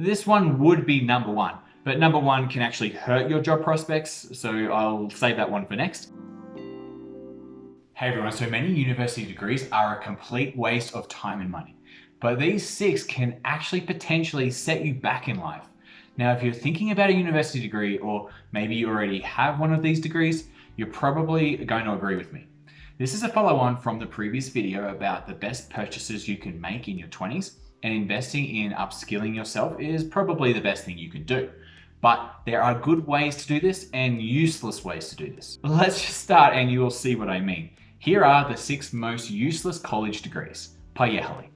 this one would be number one. But number one can actually hurt your job prospects, so I'll save that one for next. Hey everyone, so many university degrees are a complete waste of time and money, but these 6 can actually potentially set you back in life. Now, if you're thinking about a university degree, or maybe you already have one of these degrees, you're probably going to agree with me. This is a follow-on from the previous video about the best purchases you can make in your 20s, and investing in upskilling yourself is probably the best thing you can do. But there are good ways to do this and useless ways to do this. Let's just start and you will see what I mean. Here are the 6 most useless college degrees. Поехали.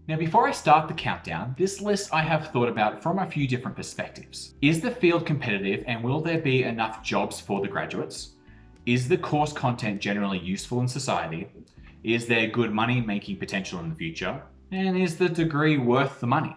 Now, before I start the countdown, this list I have thought about from a few different perspectives. Is the field competitive and will there be enough jobs for the graduates? Is the course content generally useful in society? Is there good money making potential in the future? And is the degree worth the money?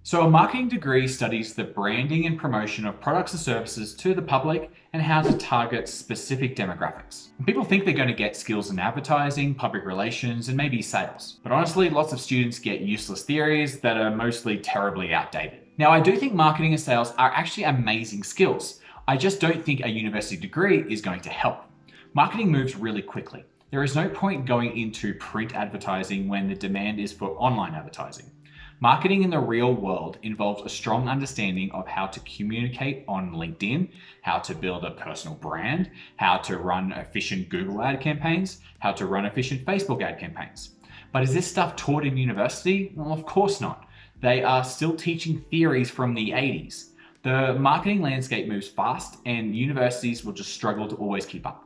So a marketing degree studies the branding and promotion of products and services to the public and how to target specific demographics. And people think they're going to get skills in advertising, public relations, and maybe sales. But honestly, lots of students get useless theories that are mostly terribly outdated. Now, I do think marketing and sales are actually amazing skills. I just don't think a university degree is going to help. Marketing moves really quickly. There is no point going into print advertising when the demand is for online advertising. Marketing in the real world involves a strong understanding of how to communicate on LinkedIn, how to build a personal brand, how to run efficient Google ad campaigns, how to run efficient Facebook ad campaigns. But is this stuff taught in university? Well, of course not. They are still teaching theories from the 80s. The marketing landscape moves fast and universities will just struggle to always keep up.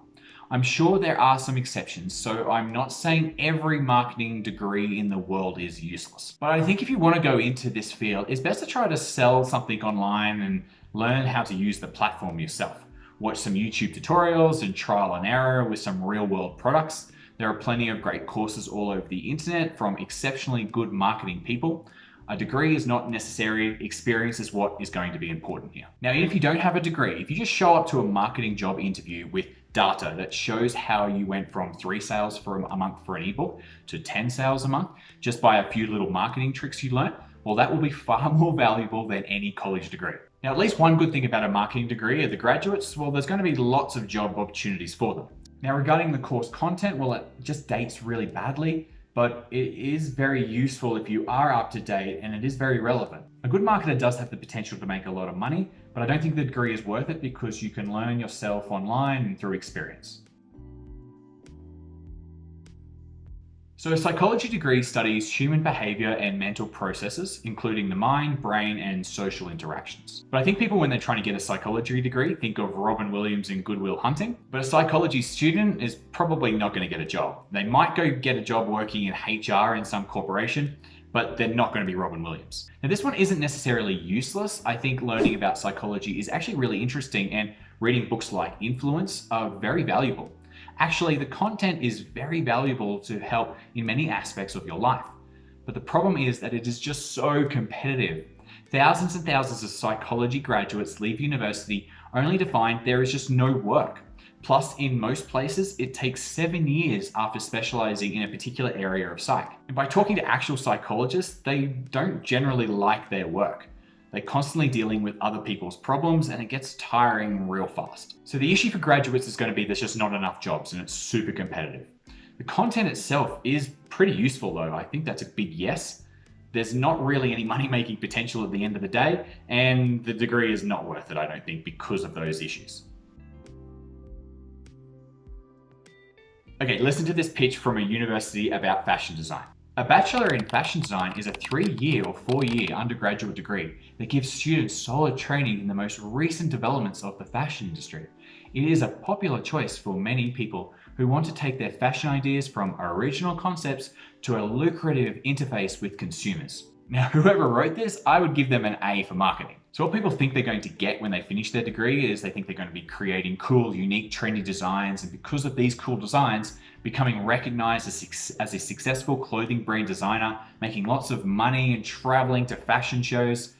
I'm sure there are some exceptions, so I'm not saying every marketing degree in the world is useless. But I think if you want to go into this field, it's best to try to sell something online and learn how to use the platform yourself. Watch some YouTube tutorials and trial and error with some real world products. There are plenty of great courses all over the internet from exceptionally good marketing people. A degree is not necessary, experience is what is going to be important here. Now, if you don't have a degree, if you just show up to a marketing job interview with data that shows how you went from 3 sales for a month for an ebook to 10 sales a month just by a few little marketing tricks you learned, well, that will be far more valuable than any college degree. Now, at least one good thing about a marketing degree are the graduates, well, there's going to be lots of job opportunities for them. Now, regarding the course content, well, it just dates really badly, but it is very useful if you are up to date and it is very relevant. A good marketer does have the potential to make a lot of money, but I don't think the degree is worth it because you can learn yourself online and through experience. So a psychology degree studies human behavior and mental processes, including the mind, brain, and social interactions. But I think people, when they're trying to get a psychology degree, think of Robin Williams in Good Will Hunting. But a psychology student is probably not going to get a job. They might go get a job working in HR in some corporation, but they're not going to be Robin Williams. Now, this one isn't necessarily useless. I think learning about psychology is actually really interesting, and reading books like Influence are very valuable. Actually, the content is very valuable to help in many aspects of your life. But the problem is that it is just so competitive. Thousands and thousands of psychology graduates leave university only to find there is just no work. Plus, in most places, it takes 7 years after specializing in a particular area of psych. And by talking to actual psychologists, they don't generally like their work. They're constantly dealing with other people's problems and it gets tiring real fast. So the issue for graduates is going to be there's just not enough jobs and it's super competitive. The content itself is pretty useful though. I think that's a big yes. There's not really any money-making potential at the end of the day, and the degree is not worth it, I don't think, because of those issues. Okay, listen to this pitch from a university about fashion design. A Bachelor in Fashion Design is a 3-year or 4-year undergraduate degree that gives students solid training in the most recent developments of the fashion industry. It is a popular choice for many people who want to take their fashion ideas from original concepts to a lucrative interface with consumers. Now, whoever wrote this, I would give them an A for marketing. So what people think they're going to get when they finish their degree is they think they're going to be creating cool, unique, trendy designs, and because of these cool designs, becoming recognized as a successful clothing brand designer, making lots of money and traveling to fashion shows.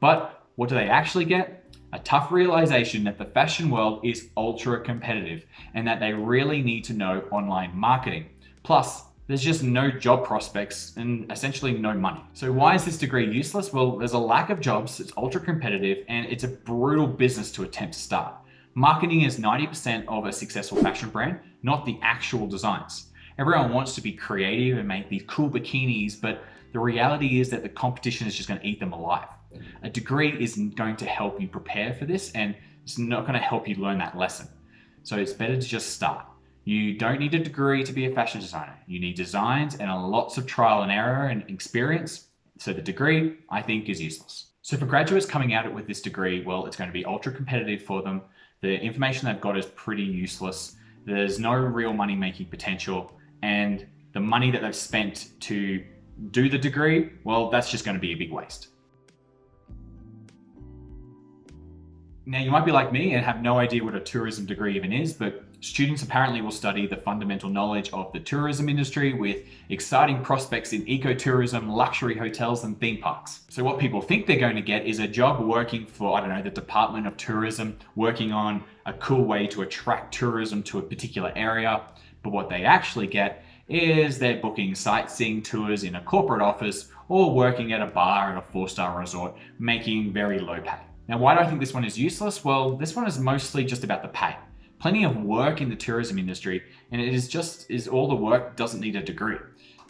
But what do they actually get? A tough realization that the fashion world is ultra competitive and that they really need to know online marketing. Plus, there's just no job prospects and essentially no money. So why is this degree useless? Well, there's a lack of jobs, it's ultra competitive, and it's a brutal business to attempt to start. Marketing is 90% of a successful fashion brand, not the actual designs. Everyone wants to be creative and make these cool bikinis, but the reality is that the competition is just going to eat them alive. A degree isn't going to help you prepare for this, and it's not going to help you learn that lesson. So it's better to just start. You don't need a degree to be a fashion designer. You need designs and lots of trial and error and experience. So the degree, I think, is useless. So for graduates coming out with this degree, well, it's going to be ultra competitive for them. The information they've got is pretty useless. There's no real money-making potential. And the money that they've spent to do the degree, well, that's just going to be a big waste. Now, you might be like me and have no idea what a tourism degree even is, but students apparently will study the fundamental knowledge of the tourism industry with exciting prospects in ecotourism, luxury hotels, and theme parks. So what people think they're going to get is a job working for, I don't know, the Department of Tourism, working on a cool way to attract tourism to a particular area. But what they actually get is they're booking sightseeing tours in a corporate office or working at a bar at a 4-star resort, making very low pay. Now, why do I think this one is useless? Well, this one is mostly just about the pay. Plenty of work in the tourism industry, and it is all the work doesn't need a degree.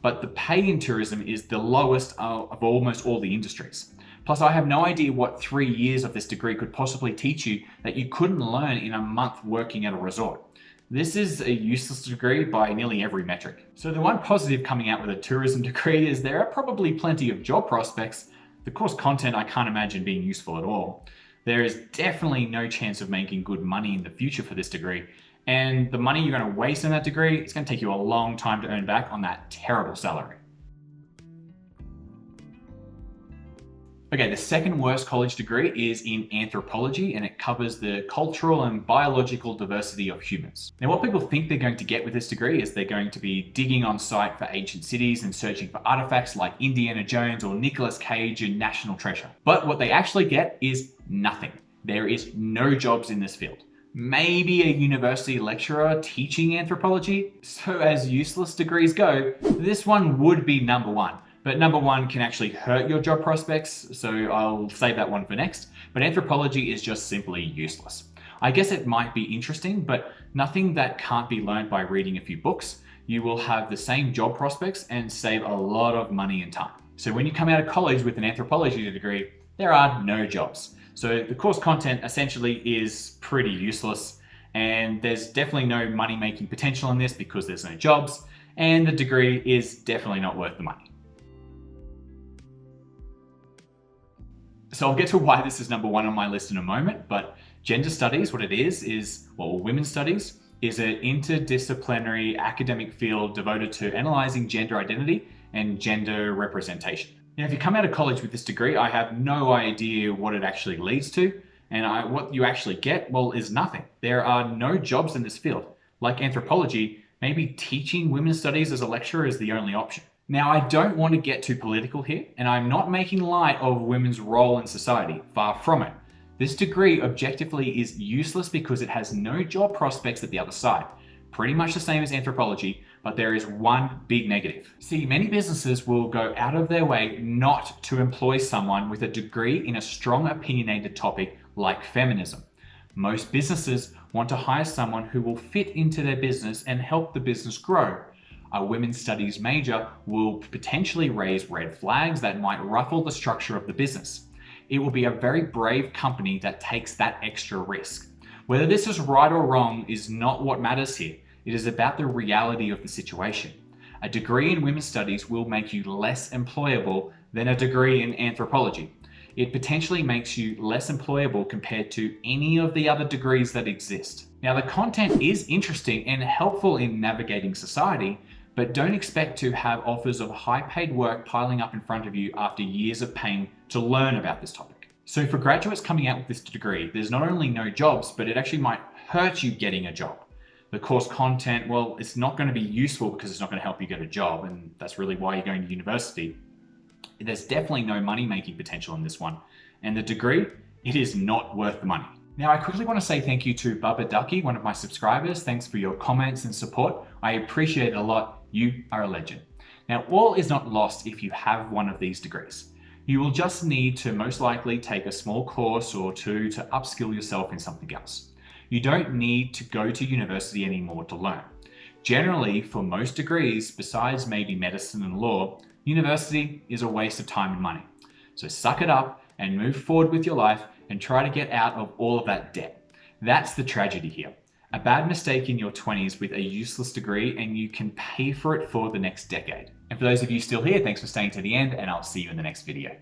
But the pay in tourism is the lowest of almost all the industries. Plus, I have no idea what 3 years of this degree could possibly teach you that you couldn't learn in a month working at a resort. This is a useless degree by nearly every metric. So the one positive coming out with a tourism degree is there are probably plenty of job prospects. The course content I can't imagine being useful at all. There is definitely no chance of making good money in the future for this degree. And the money you're going to waste on that degree, it's going to take you a long time to earn back on that terrible salary. Okay, the second worst college degree is in anthropology, and it covers the cultural and biological diversity of humans. Now, what people think they're going to get with this degree is they're going to be digging on site for ancient cities and searching for artifacts like Indiana Jones or Nicolas Cage and National Treasure. But what they actually get is nothing. There is no jobs in this field. Maybe a university lecturer teaching anthropology. So as useless degrees go, this one would be number one. But number one can actually hurt your job prospects, so I'll save that one for next. But anthropology is just simply useless. I guess it might be interesting, but nothing that can't be learned by reading a few books. You will have the same job prospects and save a lot of money and time. So when you come out of college with an anthropology degree, there are no jobs. So the course content essentially is pretty useless, and there's definitely no money-making potential in this because there's no jobs, and the degree is definitely not worth the money. So I'll get to why this is number one on my list in a moment, but gender studies, what it is, well, women's studies is an interdisciplinary academic field devoted to analyzing gender identity and gender representation. Now, if you come out of college with this degree, I have no idea what it actually leads to, and what you actually get, well, is nothing. There are no jobs in this field. Like anthropology, maybe teaching women's studies as a lecturer is the only option. Now, I don't want to get too political here, and I'm not making light of women's role in society, far from it. This degree objectively is useless because it has no job prospects at the other side. Pretty much the same as anthropology, but there is one big negative. See, many businesses will go out of their way not to employ someone with a degree in a strong opinionated topic like feminism. Most businesses want to hire someone who will fit into their business and help the business grow. A women's studies major will potentially raise red flags that might ruffle the structure of the business. It will be a very brave company that takes that extra risk. Whether this is right or wrong is not what matters here. It is about the reality of the situation. A degree in women's studies will make you less employable than a degree in anthropology. It potentially makes you less employable compared to any of the other degrees that exist. Now, the content is interesting and helpful in navigating society, but don't expect to have offers of high-paid work piling up in front of you after years of paying to learn about this topic. So for graduates coming out with this degree, there's not only no jobs, but it actually might hurt you getting a job. The course content, well, it's not going to be useful because it's not going to help you get a job, and that's really why you're going to university. There's definitely no money-making potential in this one, and the degree It is not worth the money. Now, I quickly want to say thank you to Bubba Ducky, one of my subscribers. Thanks for your comments and support. I appreciate it a lot. You are a legend. Now, all is not lost if you have one of these degrees. You will just need to most likely take a small course or two to upskill yourself in something else. You don't need to go to university anymore to learn. Generally, for most degrees, besides maybe medicine and law, university is a waste of time and money. So suck it up and move forward with your life and try to get out of all of that debt. That's the tragedy here. A bad mistake in your 20s with a useless degree and you can pay for it for the next decade. And for those of you still here, thanks for staying to the end, and I'll see you in the next video.